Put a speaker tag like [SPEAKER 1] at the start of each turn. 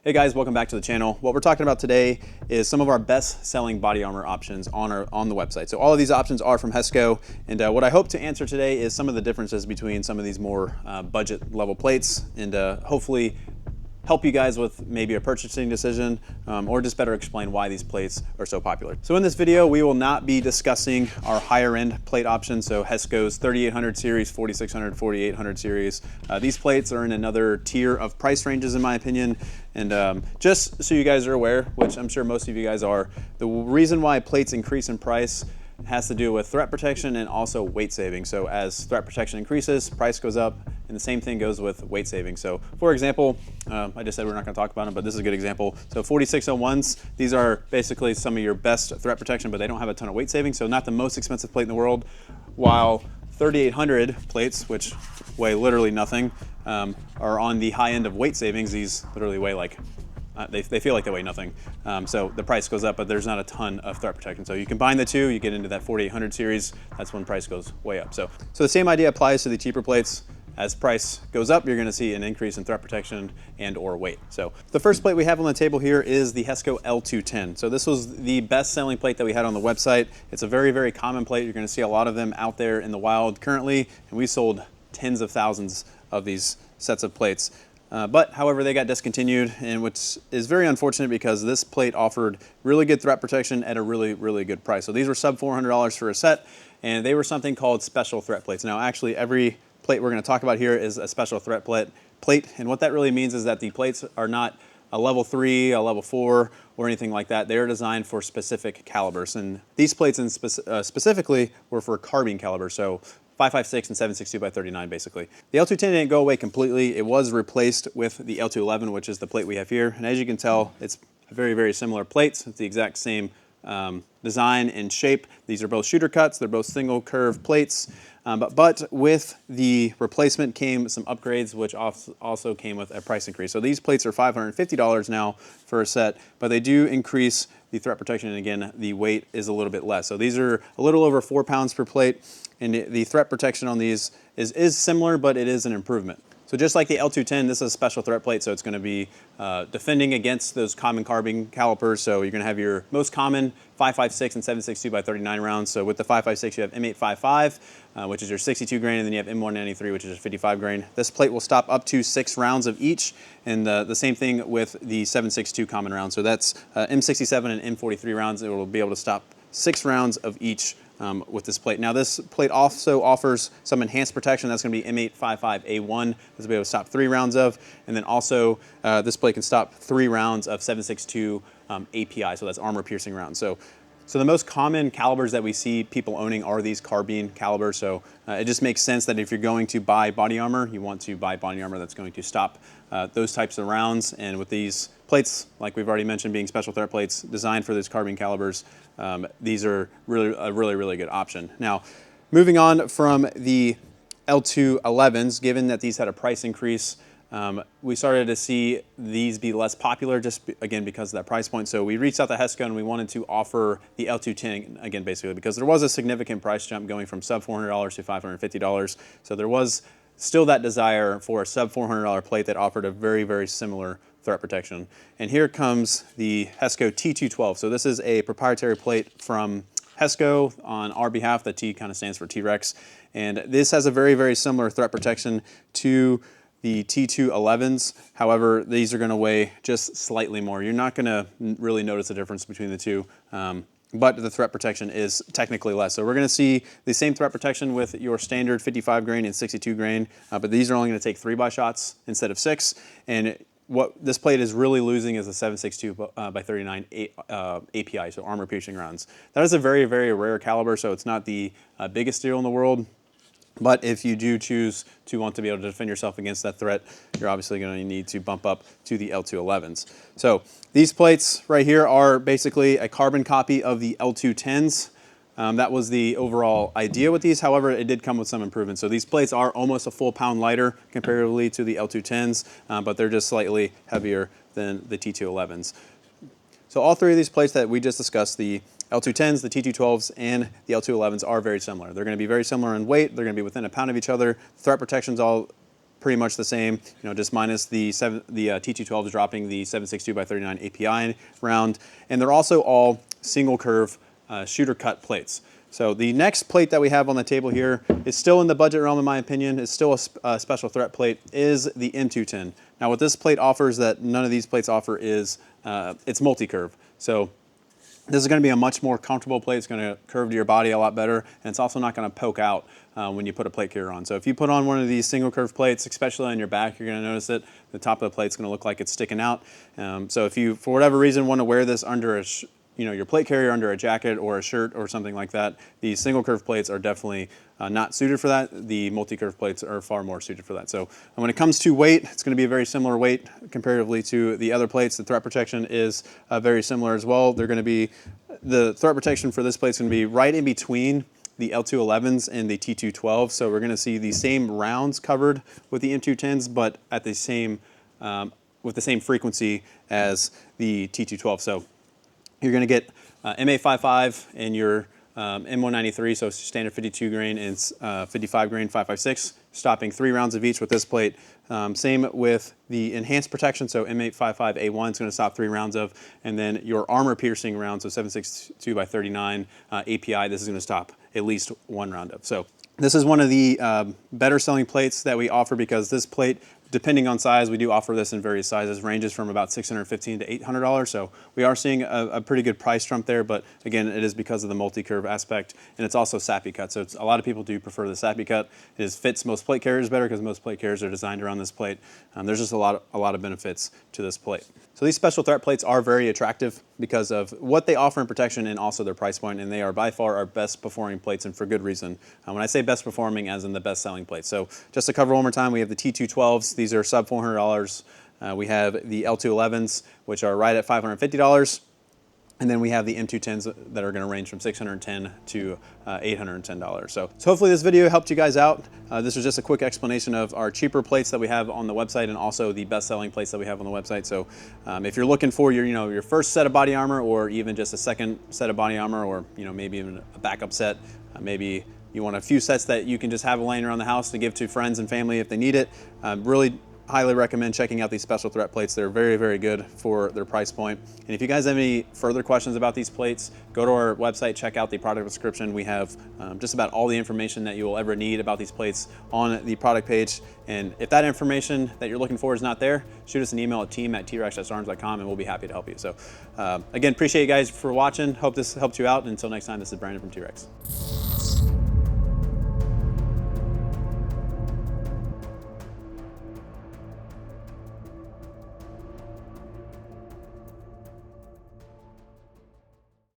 [SPEAKER 1] Hey guys, welcome back to the channel. What we're talking about today is some of our best selling body armor options on the website. So all of these options are from Hesco, and what I hope to answer today is some of the differences between some of these more budget level plates, and hopefully help you guys with maybe a purchasing decision or just better explain why these plates are so popular. So in this video, we will not be discussing our higher end plate options. So Hesco's 3800 series, 4600, 4800 series. These plates are in another tier of price ranges in my opinion. And just so you guys are aware, which I'm sure most of you guys are, the reason why plates increase in price has to do with threat protection and also weight saving. So as threat protection increases, price goes up, and the same thing goes with weight saving. So for example, I just said we're not gonna talk about them, but this is a good example. So 4601s, these are basically some of your best threat protection, but they don't have a ton of weight saving, so not the most expensive plate in the world, while 3800 plates, which weigh literally nothing, are on the high end of weight savings. These literally weigh like they feel like they weigh nothing. So the price goes up, but there's not a ton of threat protection. So you combine the two, you get into that 4800 series, that's when price goes way up. So the same idea applies to the cheaper plates. As price goes up, you're gonna see an increase in threat protection and or weight. So the first plate we have on the table here is the Hesco L210. So this was the best selling plate that we had on the website. It's a very, very common plate. You're gonna see a lot of them out there in the wild currently, and we sold tens of thousands of these sets of plates. But however, they got discontinued, and which is very unfortunate because this plate offered really good threat protection at a really, really good price. So these were sub $400 for a set, and they were something called special threat plates. Now actually every plate we're going to talk about here is a special threat plate, and what that really means is that the plates are not a level 3, a level 4, or anything like that. They are designed for specific calibers, and these plates specifically were for carbine calibers, so 5.56 and 7.62 by 39 basically. The L210 didn't go away completely. It was replaced with the L211, which is the plate we have here, and as you can tell, it's very, very similar plates. It's the exact same design and shape. These are both shooter cuts. They're both single curve plates. But with the replacement came some upgrades, which also came with a price increase. So these plates are $550 now for a set, but they do increase the threat protection, and again, the weight is a little bit less. So these are a little over 4 pounds per plate, and the threat protection on these is similar, but it is an improvement. So just like the L210, this is a special threat plate, so it's going to be defending against those common carbine calipers. So you're going to have your most common 5.56 and 7.62 by 39 rounds. So with the 5.56, you have M855, which is your 62 grain, and then you have M193, which is your 55 grain. This plate will stop up to 6 rounds of each, and the same thing with the 7.62 common round. So that's M67 and M43 rounds. It will be able to stop 6 rounds of each with this plate. Now this plate also offers some enhanced protection. That's going to be M855A1. This will be able to stop 3 rounds of, and then also this plate can stop 3 rounds of 7.62 API, so that's armor piercing rounds. So the most common calibers that we see people owning are these carbine calibers. So it just makes sense that if you're going to buy body armor, you want to buy body armor that's going to stop those types of rounds. And with these plates, like we've already mentioned, being special threat plates designed for those carbine calibers, these are really good option. Now, moving on from the L211s, given that these had a price increase, we started to see these be less popular again because of that price point. So we reached out to Hesco and we wanted to offer the L210 again, basically because there was a significant price jump going from sub $400 to $550. So there was still that desire for a sub $400 plate that offered a very similar threat protection. And here comes the Hesco T212. So this is a proprietary plate from Hesco on our behalf. The T kind of stands for T.REX. And this has a very similar threat protection to the T211s. However, these are going to weigh just slightly more. You're not going to really notice a difference between the two, but the threat protection is technically less. So we're going to see the same threat protection with your standard 55 grain and 62 grain, but these are only going to take 3-by shots instead of 6. And what this plate is really losing is a 7.62 by 39 API, so armor piercing rounds. That is a very rare caliber, so it's not the biggest deal in the world. But if you do choose to want to be able to defend yourself against that threat, you're obviously going to need to bump up to the L211s. So these plates right here are basically a carbon copy of the L210s. That was the overall idea with these. However, it did come with some improvements. So these plates are almost a full pound lighter comparatively to the L210s, but they're just slightly heavier than the T211s. So all 3 of these plates that we just discussed, the L210s, the T212s, and the L211s are very similar. They're going to be very similar in weight. They're going to be within a pound of each other. Threat protection's all pretty much the same, just minus the T212 dropping the 7.62x39 API round. And they're also all single curve shooter cut plates. So the next plate that we have on the table here is still in the budget realm, in my opinion. It's still a special threat plate, is the M210. Now what this plate offers that none of these plates offer is it's multi-curve. So this is going to be a much more comfortable plate. It's going to curve to your body a lot better, and it's also not going to poke out when you put a plate carrier on. So if you put on one of these single curve plates, especially on your back, you're going to notice it. The top of the plate's going to look like it's sticking out. So if you, for whatever reason, want to wear this under your plate carrier under a jacket or a shirt or something like that, these single curve plates are definitely not suited for that. The multi-curve plates are far more suited for that. So when it comes to weight, it's going to be a very similar weight comparatively to the other plates. The threat protection is very similar as well. They're going to be, the threat protection for this plate is going to be right in between the L211s and the T212. So we're going to see the same rounds covered with the M210s, but at the same, with the same frequency as the T212. So you're going to get M855 and your M193, so standard 52 grain and 55 grain 5.56, stopping 3 rounds of each with this plate. Same with the enhanced protection, so M855A1 is going to stop 3 rounds of, and then your armor piercing round, so 7.62x39 API, this is going to stop at least 1 round of. So this is one of the better selling plates that we offer, because this plate, depending on size, we do offer this in various sizes, ranges from about $615 to $800. So we are seeing a pretty good price jump there, but again, it is because of the multi-curve aspect, and it's also sappy cut. So a lot of people do prefer the sappy cut. It fits most plate carriers better because most plate carriers are designed around this plate. There's just a lot of benefits to this plate. So these special threat plates are very attractive because of what they offer in protection and also their price point, and they are by far our best performing plates, and for good reason. When I say best performing, as in the best selling plates. So just to cover one more time, we have the T212s. These are sub $400. We have the L211s, which are right at $550. And then we have the M210s that are going to range from $610 to $810. So hopefully this video helped you guys out. This was just a quick explanation of our cheaper plates that we have on the website, and also the best-selling plates that we have on the website. So if you're looking for your first set of body armor, or even just a second set of body armor, or maybe even a backup set, maybe you want a few sets that you can just have laying around the house to give to friends and family if they need it, really highly recommend checking out these special threat plates. They're very, very good for their price point. And if you guys have any further questions about these plates, go to our website, check out the product description. We have just about all the information that you will ever need about these plates on the product page. And if that information that you're looking for is not there, shoot us an email at team@trex.arms.com, and we'll be happy to help you. So again, appreciate you guys for watching. Hope this helped you out. Until next time, this is Brandon from T.REX.